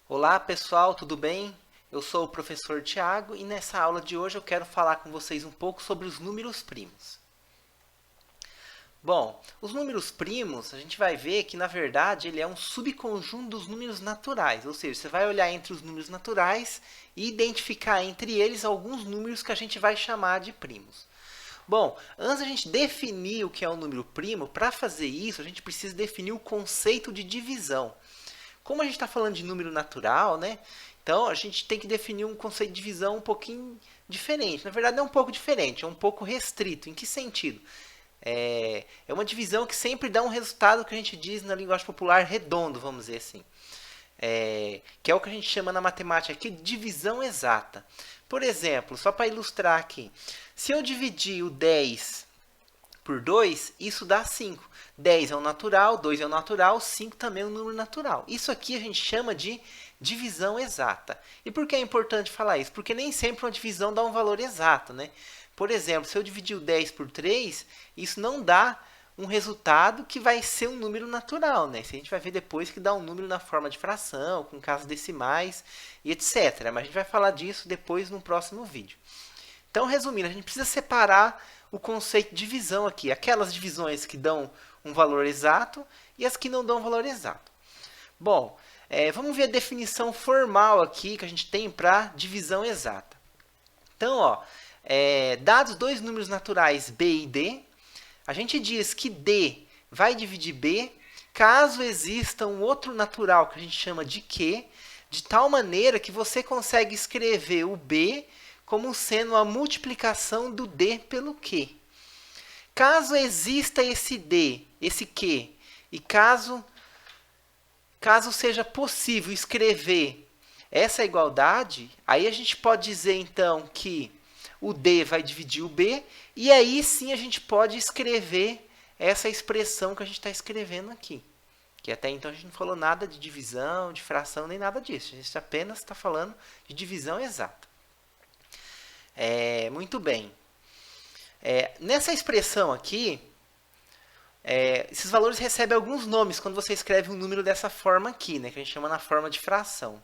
Olá pessoal, tudo bem? Eu sou o professor Tiago e nessa aula de hoje eu quero falar com vocês um pouco sobre os números primos. Bom, os números primos, a gente vai ver que na verdade ele é um subconjunto dos números naturais, ou seja, você vai olhar entre os números naturais e identificar entre eles alguns números que a gente vai chamar de primos. Bom, antes da gente definir o que é um número primo, para fazer isso a gente precisa definir o conceito de divisão. Como a gente está falando de número natural, né? Então a gente tem que definir um conceito de divisão um pouquinho diferente. Na verdade, não é um pouco diferente, é um pouco restrito. Em que sentido? É uma divisão que sempre dá um resultado que a gente diz na linguagem popular redondo, vamos dizer assim. Que é o que a gente chama na matemática aqui de divisão exata. Por exemplo, só para ilustrar aqui, se eu dividir o 10 por 2, isso dá 5. 10 é o natural, 2 é o natural, 5 também é um número natural. Isso aqui a gente chama de divisão exata. E por que é importante falar isso? Porque nem sempre uma divisão dá um valor exato, né? Por exemplo, se eu dividir o 10 por 3, isso não dá um resultado que vai ser um número natural, né? Isso a gente vai ver depois que dá um número na forma de fração, com casas decimais e etc. Mas a gente vai falar disso depois no próximo vídeo. Então, resumindo, a gente precisa separar o conceito de divisão aqui. Aquelas divisões que dão um valor exato e as que não dão um valor exato. Bom, vamos ver a definição formal aqui que a gente tem para divisão exata. Então, dados dois números naturais b e d, a gente diz que d vai dividir b caso exista um outro natural que a gente chama de q, de tal maneira que você consegue escrever o b como sendo a multiplicação do d pelo q. Caso exista esse d, esse q, e caso seja possível escrever essa igualdade, aí a gente pode dizer então que o d vai dividir o b, e aí sim a gente pode escrever essa expressão que a gente está escrevendo aqui. Que até então a gente não falou nada de divisão, de fração, nem nada disso. A gente apenas está falando de divisão exata. Muito bem. Nessa expressão aqui, esses valores recebem alguns nomes quando você escreve um número dessa forma aqui, né, que a gente chama na forma de fração.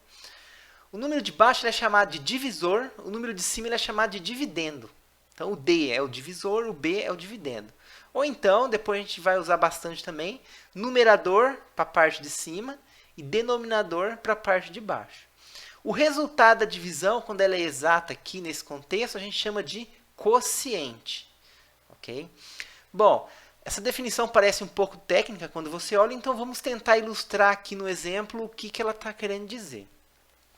O número de baixo ele é chamado de divisor, o número de cima ele é chamado de dividendo. Então, o D é o divisor, o B é o dividendo. Ou então, depois a gente vai usar bastante também, numerador para a parte de cima e denominador para a parte de baixo. O resultado da divisão, quando ela é exata aqui nesse contexto, a gente chama de quociente. Ok? Bom, essa definição parece um pouco técnica quando você olha, então vamos tentar ilustrar aqui no exemplo o que ela está querendo dizer.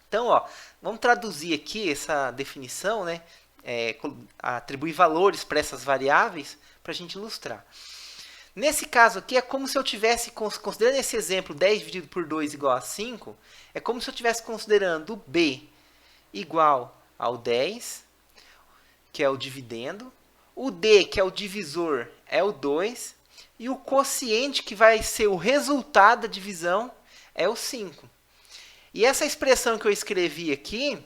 Então, vamos traduzir aqui essa definição, né? Atribuir valores para essas variáveis para a gente ilustrar. Nesse caso aqui, é como se eu tivesse, considerando esse exemplo 10 dividido por 2 igual a 5, é como se eu estivesse considerando o b igual ao 10, que é o dividendo, o d, que é o divisor, é o 2, e o quociente, que vai ser o resultado da divisão, é o 5. E essa expressão que eu escrevi aqui,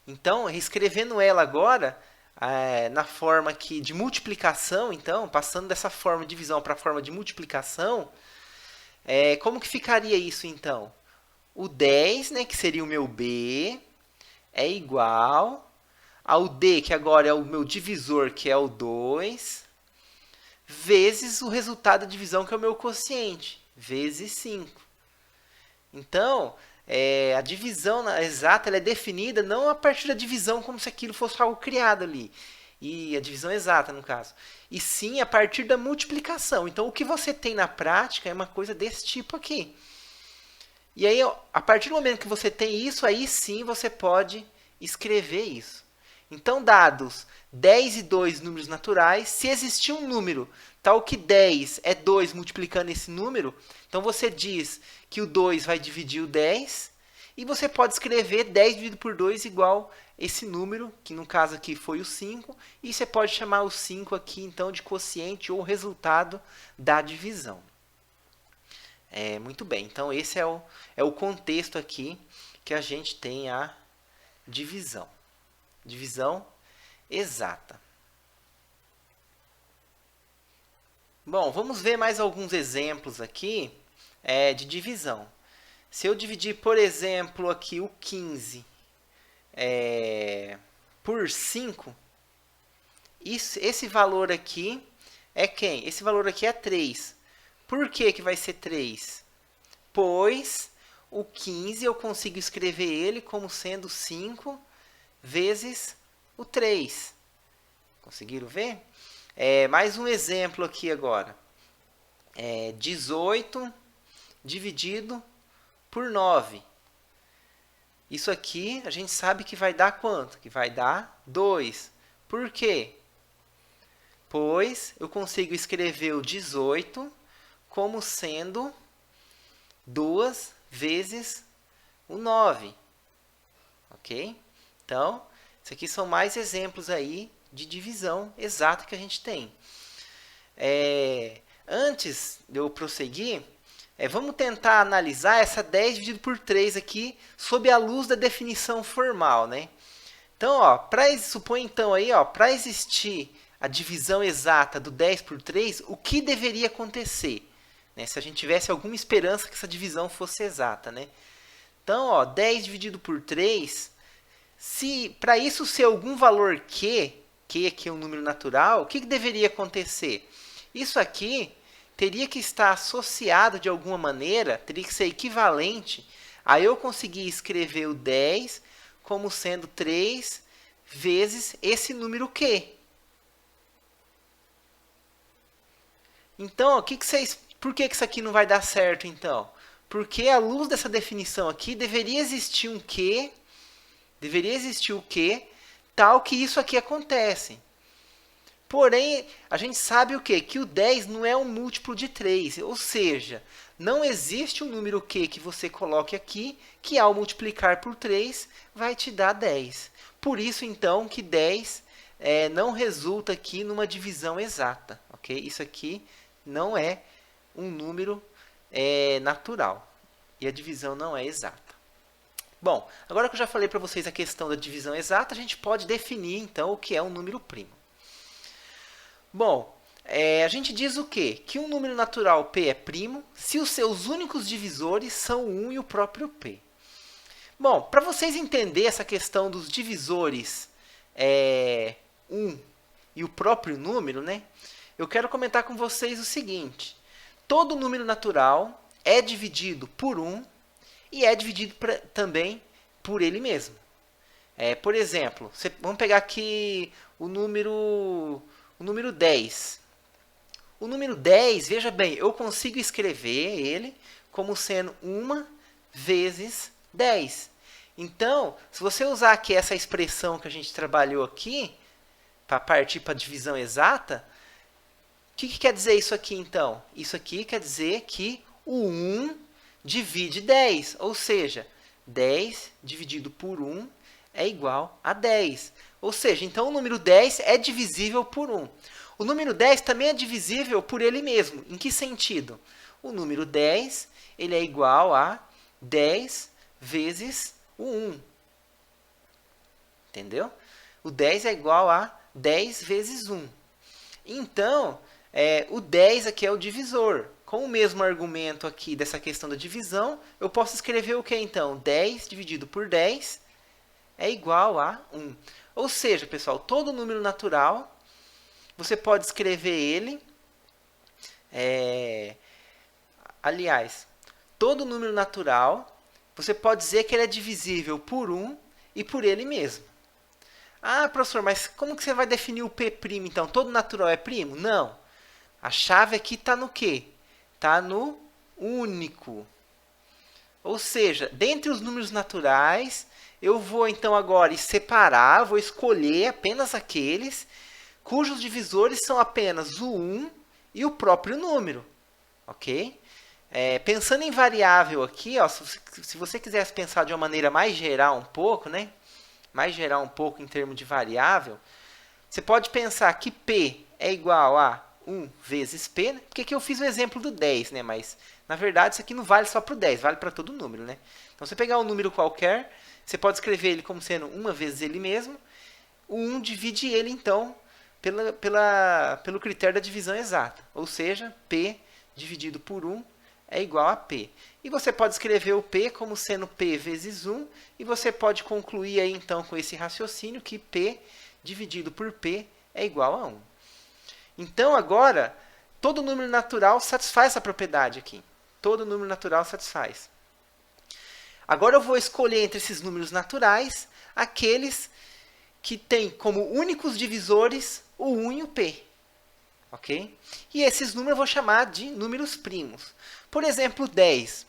então, reescrevendo ela agora, na forma aqui de multiplicação, então, passando dessa forma de divisão para a forma de multiplicação, como que ficaria isso, então? O 10, né, que seria o meu b, é igual ao d, que agora é o meu divisor, que é o 2, vezes o resultado da divisão, que é o meu quociente, vezes 5. Então, a divisão exata ela é definida não a partir da divisão como se aquilo fosse algo criado ali, e a divisão exata, no caso, e sim a partir da multiplicação. Então, o que você tem na prática é uma coisa desse tipo aqui. E aí, a partir do momento que você tem isso, aí sim você pode escrever isso. Então, dados 10 e 2 números naturais, se existir um número tal que 10 é 2 multiplicando esse número, então você diz que o 2 vai dividir o 10, e você pode escrever 10 dividido por 2 igual esse número, que no caso aqui foi o 5, e você pode chamar o 5 aqui então de quociente ou resultado da divisão. Muito bem, então esse é o contexto aqui que a gente tem a divisão. Divisão exata. Bom, vamos ver mais alguns exemplos aqui de divisão. Se eu dividir, por exemplo, aqui o 15 por 5, esse valor aqui é quem? Esse valor aqui é 3. Por que que vai ser 3? Pois o 15 eu consigo escrever ele como sendo 5 vezes o 3. Conseguiram ver? Mais um exemplo aqui agora. 18 dividido por 9. Isso aqui a gente sabe que vai dar quanto? Que vai dar 2. Por quê? Pois eu consigo escrever o 18 como sendo 2 vezes o 9. Ok? Então, isso aqui são mais exemplos aí de divisão exata que a gente tem. Antes de eu prosseguir, vamos tentar analisar essa 10 dividido por 3 aqui sob a luz da definição formal, né? Então, supõe então aí, para existir a divisão exata do 10 por 3, o que deveria acontecer? Né? Se a gente tivesse alguma esperança que essa divisão fosse exata, né? Então, 10 dividido por 3, se para isso ser algum valor Q aqui é um número natural, o que deveria acontecer? Isso aqui teria que estar associado de alguma maneira, teria que ser equivalente a eu conseguir escrever o 10 como sendo 3 vezes esse número Q. Então, por que isso aqui não vai dar certo, então? Porque à luz dessa definição aqui, deveria existir um Q, tal que isso aqui acontece. Porém, a gente sabe o quê? Que o 10 não é um múltiplo de 3, ou seja, não existe um número Q que você coloque aqui, que ao multiplicar por 3 vai te dar 10. Por isso, então, que 10 não resulta aqui numa divisão exata. Okay? Isso aqui não é um número natural. E a divisão não é exata. Bom, agora que eu já falei para vocês a questão da divisão exata, a gente pode definir, então, o que é um número primo. Bom, a gente diz o quê? Que um número natural P é primo se os seus únicos divisores são 1 e o próprio P. Bom, para vocês entenderem essa questão dos divisores 1 e o próprio número, né? Eu quero comentar com vocês o seguinte. Todo número natural é dividido por 1 e é dividido também por ele mesmo. Por exemplo, vamos pegar aqui o número 10. O número 10, veja bem, eu consigo escrever ele como sendo 1 vezes 10. Então, se você usar aqui essa expressão que a gente trabalhou aqui, para partir para a divisão exata, o que quer dizer isso aqui, então? Isso aqui quer dizer que o 1 divide 10, ou seja, 10 dividido por 1 é igual a 10. Ou seja, então o número 10 é divisível por 1. O número 10 também é divisível por ele mesmo. Em que sentido? O número 10 ele é igual a 10 vezes o 1. Entendeu? O 10 é igual a 10 vezes 1. Então, o 10 aqui é o divisor. Com o mesmo argumento aqui dessa questão da divisão, eu posso escrever o que então? 10 dividido por 10 é igual a 1. Ou seja, pessoal, todo número natural, você pode escrever ele... aliás, todo número natural, você pode dizer que ele é divisível por 1 e por ele mesmo. Ah, professor, mas como que você vai definir o P', então? Todo natural é primo? Não. A chave aqui está no quê? Está no único. Ou seja, dentre os números naturais, eu vou então agora separar, vou escolher apenas aqueles cujos divisores são apenas o 1 e o próprio número. Ok? Pensando em variável aqui, se você quisesse pensar de uma maneira mais geral um pouco, né? Mais geral um pouco em termos de variável, você pode pensar que P é igual a 1 vezes P, né? Porque aqui eu fiz o exemplo do 10, né? Mas, na verdade, isso aqui não vale só para o 10, vale para todo número, né? Então, você pegar um número qualquer, você pode escrever ele como sendo 1 vezes ele mesmo. O 1 divide ele, então, pelo critério da divisão exata. Ou seja, P dividido por 1 é igual a P. E você pode escrever o P como sendo P vezes 1, e você pode concluir aí então com esse raciocínio que P dividido por P é igual a 1. Então agora, todo número natural satisfaz essa propriedade aqui. Todo número natural satisfaz. Agora eu vou escolher entre esses números naturais aqueles que têm como únicos divisores o 1 e o P. Ok? E esses números eu vou chamar de números primos. Por exemplo, 10.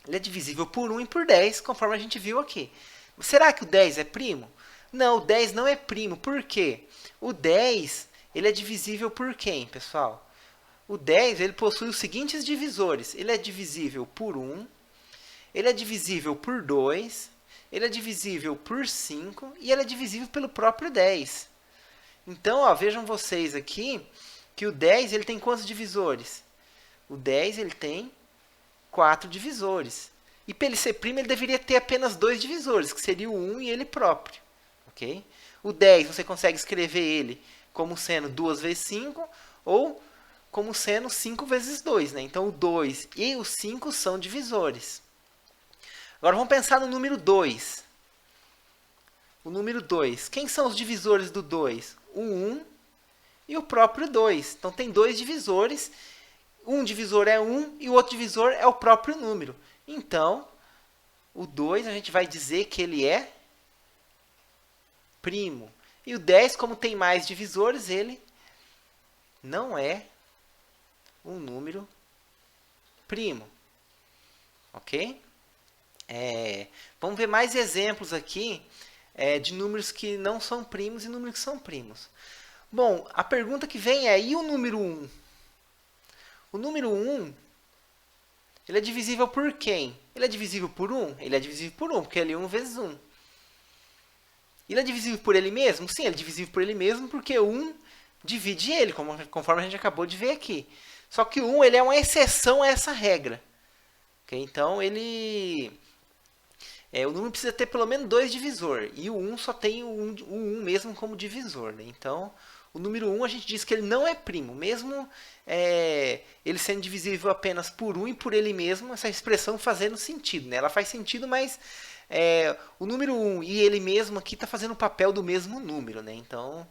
Ele é divisível por 1 e por 10, conforme a gente viu aqui. Será que o 10 é primo? Não, o 10 não é primo. Por quê? O 10 ele é divisível por quem, pessoal? O 10 ele possui os seguintes divisores. Ele é divisível por 1, ele é divisível por 2, ele é divisível por 5 e ele é divisível pelo próprio 10. Então, ó, vejam vocês aqui que o 10 ele tem quantos divisores? O 10 ele tem 4 divisores. E para ele ser primo, ele deveria ter apenas 2 divisores, que seria o 1 e ele próprio. Okay? O 10 você consegue escrever ele como sendo 2 vezes 5 ou como sendo 5 vezes 2. Né? Então, o 2 e o 5 são divisores. Agora, vamos pensar no número 2. O número 2. Quem são os divisores do 2? O 1 e o próprio 2. Então, tem 2 divisores. Um divisor é 1 e o outro divisor é o próprio número. Então, o 2 a gente vai dizer que ele é primo. E o 10, como tem mais divisores, ele não é um número primo. Ok? Vamos ver mais exemplos aqui de números que não são primos e números que são primos. Bom, a pergunta que vem é, e o número 1? O número 1, ele é divisível por quem? Ele é divisível por 1? Ele é divisível por 1, porque ele é 1 vezes 1. Ele é divisível por ele mesmo? Sim, ele é divisível por ele mesmo, porque 1 divide ele, conforme a gente acabou de ver aqui. Só que o 1 ele é uma exceção a essa regra. Okay? Então, o número precisa ter pelo menos 2 divisores. E o 1 só tem o 1 mesmo como divisor. Né? Então, o número 1 a gente diz que ele não é primo. Mesmo ele sendo divisível apenas por 1 e por ele mesmo, essa expressão fazendo sentido. Né? Ela faz sentido, mas o número 1 e ele mesmo aqui está fazendo o papel do mesmo número. Né? Então,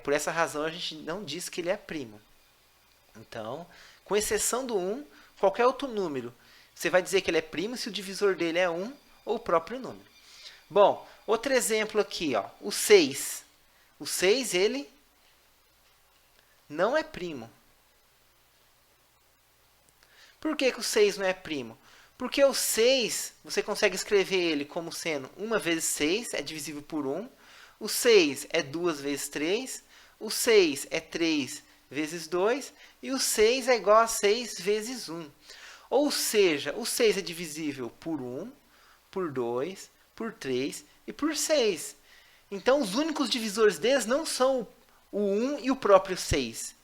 por essa razão, a gente não diz que ele é primo. Então, com exceção do 1, qualquer outro número, você vai dizer que ele é primo se o divisor dele é 1 ou o próprio número. Bom, outro exemplo aqui, ó, o 6. O 6, ele não é primo. Por que o 6 não é primo? Porque o 6, você consegue escrever ele como sendo 1 vezes 6, é divisível por 1. O 6 é 2 vezes 3. O 6 é 3 vezes 2. E o 6 é igual a 6 vezes 1. Ou seja, o 6 é divisível por 1, por 2, por 3 e por 6. Então, os únicos divisores deles não são o 1 e o próprio 6.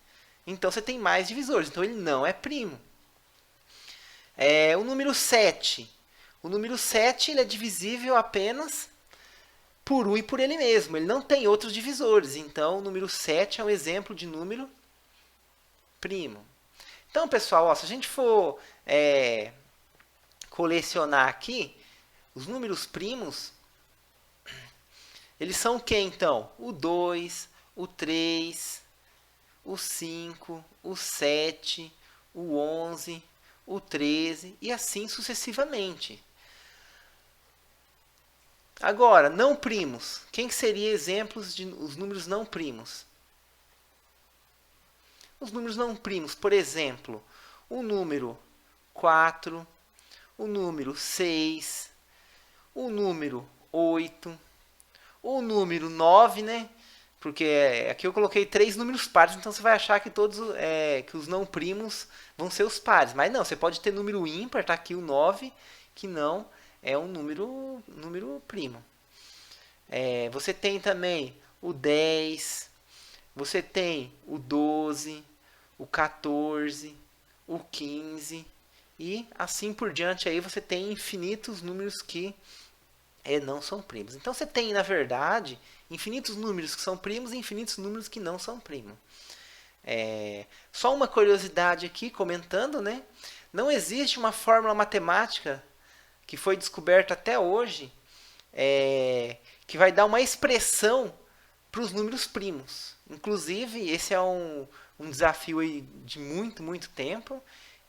Então, você tem mais divisores. Então, ele não é primo. O número 7. O número 7 ele é divisível apenas por 1 e por ele mesmo. Ele não tem outros divisores. Então, o número 7 é um exemplo de número primo. Então, pessoal, ó, se a gente for colecionar aqui, os números primos, eles são o que, então? O 2, o 3, o 5, o 7, o 11, o 13 e assim sucessivamente. Agora, não primos. Quem que seria exemplos de os números não primos? Os números não primos, por exemplo, o número 4, o número 6, o número 8, o número 9, né? Porque aqui eu coloquei 3 números pares, então você vai achar que todos que os não primos vão ser os pares. Mas não, você pode ter número ímpar, tá aqui o 9, que não é um número primo. Você tem também o 10, você tem o 12, o 14, o 15 e assim por diante. Aí você tem infinitos números que não são primos. Então você tem, na verdade, infinitos números que são primos e infinitos números que não são primos. Só uma curiosidade aqui, comentando, né? Não existe uma fórmula matemática que foi descoberta até hoje que vai dar uma expressão para os números primos. Inclusive, esse é um desafio aí de muito tempo.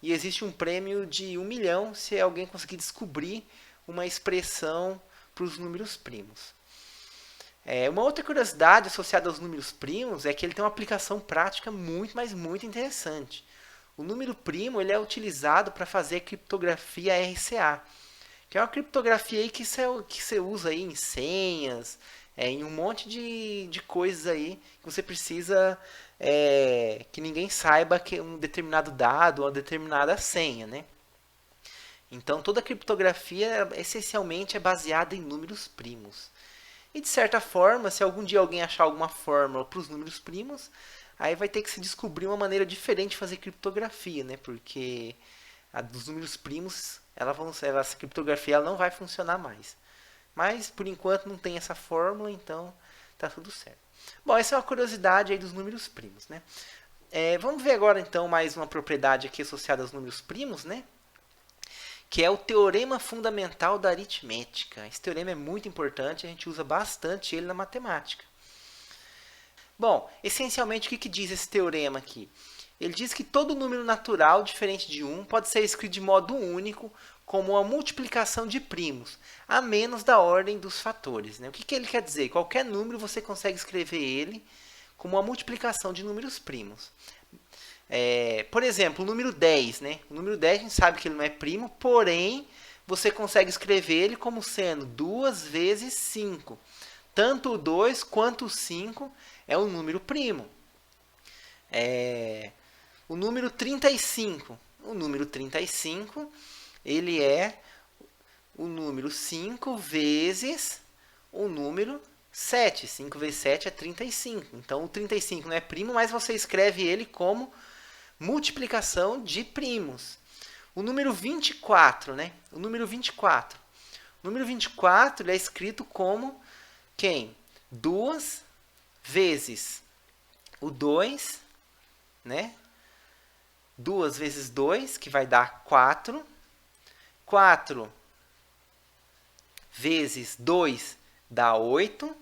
E existe um prêmio de 1 milhão se alguém conseguir descobrir uma expressão para os números primos. Uma outra curiosidade associada aos números primos é que ele tem uma aplicação prática muito interessante. O número primo ele é utilizado para fazer criptografia RCA, que é uma criptografia aí que você usa aí em senhas, em um monte de coisas aí que você precisa que ninguém saiba que um determinado dado ou uma determinada senha, né? Então toda a criptografia essencialmente é baseada em números primos. E de certa forma, se algum dia alguém achar alguma fórmula para os números primos, aí vai ter que se descobrir uma maneira diferente de fazer criptografia, né? Porque a dos números primos, essa criptografia ela não vai funcionar mais. Mas por enquanto não tem essa fórmula, então tá tudo certo. Bom, essa é uma curiosidade aí dos números primos, né? Vamos ver agora então mais uma propriedade aqui associada aos números primos, né? Que é o teorema fundamental da aritmética. Esse teorema é muito importante, a gente usa bastante ele na matemática. Bom, essencialmente o que diz esse teorema aqui? Ele diz que todo número natural diferente de 1 pode ser escrito de modo único como uma multiplicação de primos, a menos da ordem dos fatores, né? O que ele quer dizer? Qualquer número você consegue escrever ele como uma multiplicação de números primos. Por exemplo, o número 10, né? O número 10 a gente sabe que ele não é primo, porém você consegue escrever ele como sendo 2 vezes 5. Tanto o 2 quanto o 5 é um número primo. O número 35. O número 35 ele é o número 5 vezes o número 7. 5 vezes 7 é 35. Então o 35 não é primo, mas você escreve ele como multiplicação de primos. O número 24, né? O número 24. O número 24 ele é escrito como quem? 2 vezes o 2, né? 2 vezes 2, que vai dar 4. 4 vezes 2 dá 8.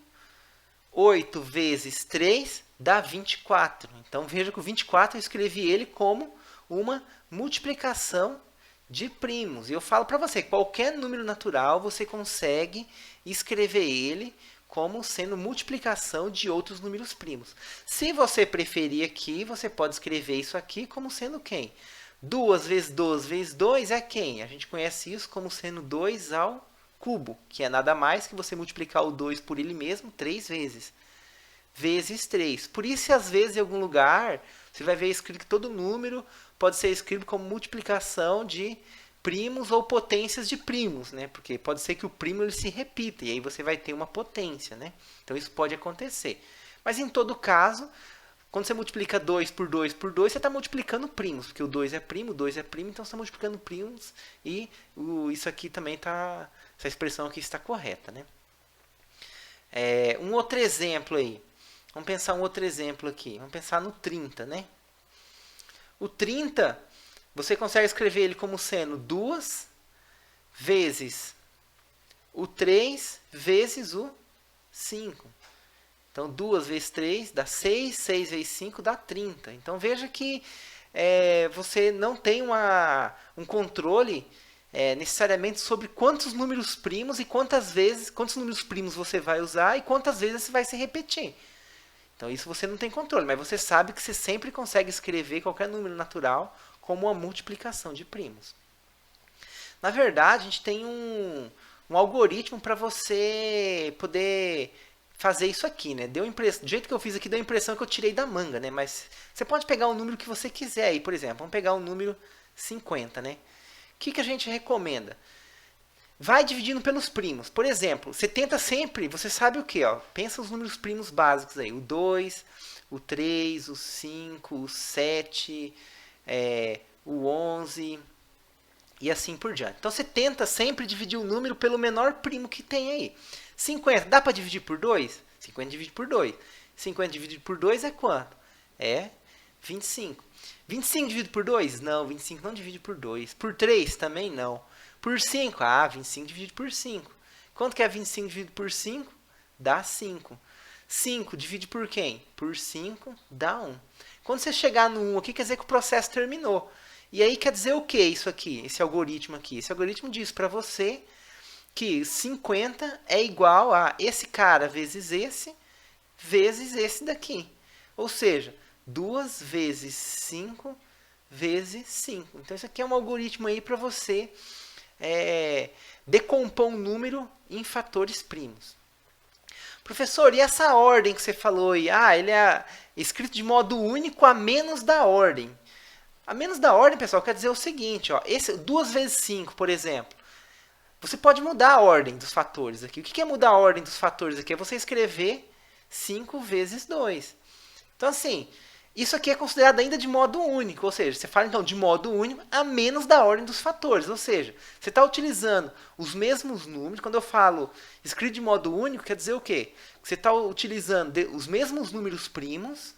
8 vezes 3 dá 24. Então veja que o 24 eu escrevi ele como uma multiplicação de primos. E eu falo para você, qualquer número natural você consegue escrever ele como sendo multiplicação de outros números primos. Se você preferir aqui, você pode escrever isso aqui como sendo quem? 2 vezes 2 vezes 2 é quem? A gente conhece isso como sendo 2 ao cubo, que é nada mais que você multiplicar o 2 por ele mesmo 3 vezes. Vezes 3. Por isso, às vezes, em algum lugar, você vai ver escrito que todo número pode ser escrito como multiplicação de primos ou potências de primos, né? Porque pode ser que o primo ele se repita e aí você vai ter uma potência, né? Então isso pode acontecer. Mas em todo caso, quando você multiplica 2 por 2 por 2, você está multiplicando primos, porque o 2 é primo, o 2 é primo, então você está multiplicando primos e isso aqui também está, essa expressão aqui está correta, né? Um outro exemplo aí. Vamos pensar um outro exemplo aqui. Vamos pensar no 30, né? O 30, você consegue escrever ele como sendo 2 vezes o 3 vezes o 5. Então, 2 vezes 3 dá 6, 6 vezes 5 dá 30. Então, veja que você não tem um controle necessariamente sobre quantos números primos e quantos números primos você vai usar e quantas vezes você vai se repetir. Então, isso você não tem controle, mas você sabe que você sempre consegue escrever qualquer número natural como uma multiplicação de primos. Na verdade, a gente tem um algoritmo para você poder fazer isso aqui, né? Do jeito que eu fiz aqui, deu a impressão que eu tirei da manga, né? Mas você pode pegar o número que você quiser aí, por exemplo. Vamos pegar o número 50, né? O que a gente recomenda? Vai dividindo pelos primos. Por exemplo, você tenta sempre, você sabe o que? Pensa os números primos básicos aí. O 2, o 3, o 5, o 7, o 11 e assim por diante. Então você tenta sempre dividir o número pelo menor primo que tem aí. 50, dá para dividir por 2? 50 dividido por 2. 50 dividido por 2 é quanto? É 25. 25 dividido por 2? Não, 25 não divide por 2. Por 3? Também não. Por 5? Ah, 25 dividido por 5. Quanto que é 25 dividido por 5? Dá 5. 5 divide por quem? Por 5 dá 1. Quando você chegar no 1 aqui, quer dizer que o processo terminou. E aí quer dizer o que isso aqui, esse algoritmo aqui? Esse algoritmo diz para você que 50 é igual a esse cara vezes esse daqui. Ou seja, 2 vezes 5 vezes 5. Então isso aqui é um algoritmo aí para você decompor um número em fatores primos. Professor, e essa ordem que você falou aí? Ah, ele é escrito de modo único a menos da ordem. A menos da ordem, pessoal, quer dizer o seguinte, ó, 2 vezes 5, por exemplo. Você pode mudar a ordem dos fatores aqui. O que é mudar a ordem dos fatores aqui? É você escrever 5 vezes 2. Então, assim, isso aqui é considerado ainda de modo único. Ou seja, você fala, então, de modo único a menos da ordem dos fatores. Ou seja, você está utilizando os mesmos números. Quando eu falo escrito de modo único, quer dizer o quê? Você está utilizando os mesmos números primos,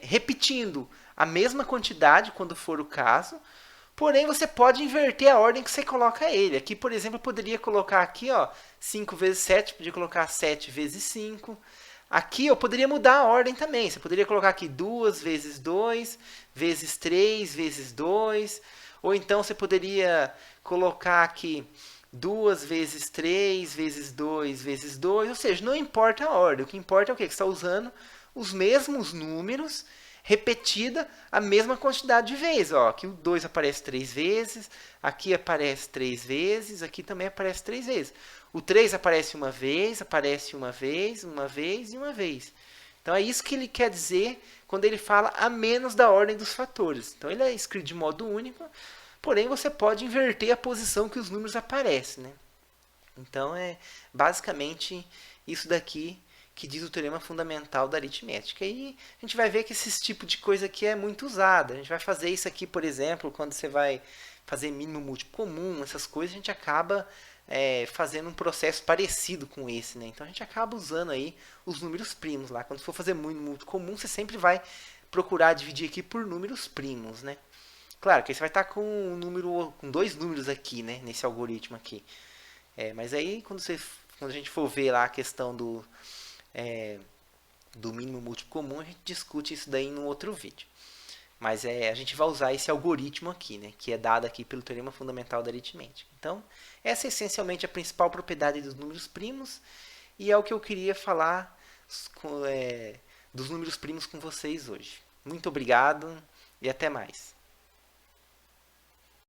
repetindo a mesma quantidade, quando for o caso. Porém, você pode inverter a ordem que você coloca ele. Aqui, por exemplo, eu poderia colocar aqui, ó, 5 vezes 7, poderia colocar 7 vezes 5. Aqui eu poderia mudar a ordem também. Você poderia colocar aqui 2 vezes 2, vezes 3, vezes 2. Ou então você poderia colocar aqui 2 vezes 3, vezes 2, vezes 2. Ou seja, não importa a ordem. O que importa é o quê? Que você está usando os mesmos números repetida a mesma quantidade de vezes. Ó, aqui o 2 aparece 3 vezes, aqui aparece 3 vezes, aqui também aparece 3 vezes. O 3 aparece uma vez e uma vez. Então é isso que ele quer dizer quando ele fala a menos da ordem dos fatores. Então ele é escrito de modo único, porém você pode inverter a posição que os números aparecem, né? Então é basicamente isso daqui que diz o teorema fundamental da aritmética. E a gente vai ver que esse tipo de coisa aqui é muito usada. A gente vai fazer isso aqui, por exemplo, quando você vai fazer mínimo múltiplo comum, essas coisas, a gente acaba fazendo um processo parecido com esse, né? Então a gente acaba usando aí os números primos lá. Quando for fazer mínimo múltiplo comum, você sempre vai procurar dividir aqui por números primos, né? Claro que aí você vai estar com dois números aqui, né? Nesse algoritmo aqui. Mas aí quando a gente for ver lá a questão do mínimo múltiplo comum, a gente discute isso daí em um outro vídeo. Mas a gente vai usar esse algoritmo aqui, né, que é dado aqui pelo teorema fundamental da aritmética. Então, essa é essencialmente a principal propriedade dos números primos, e é o que eu queria falar dos números primos com vocês hoje. Muito obrigado e até mais.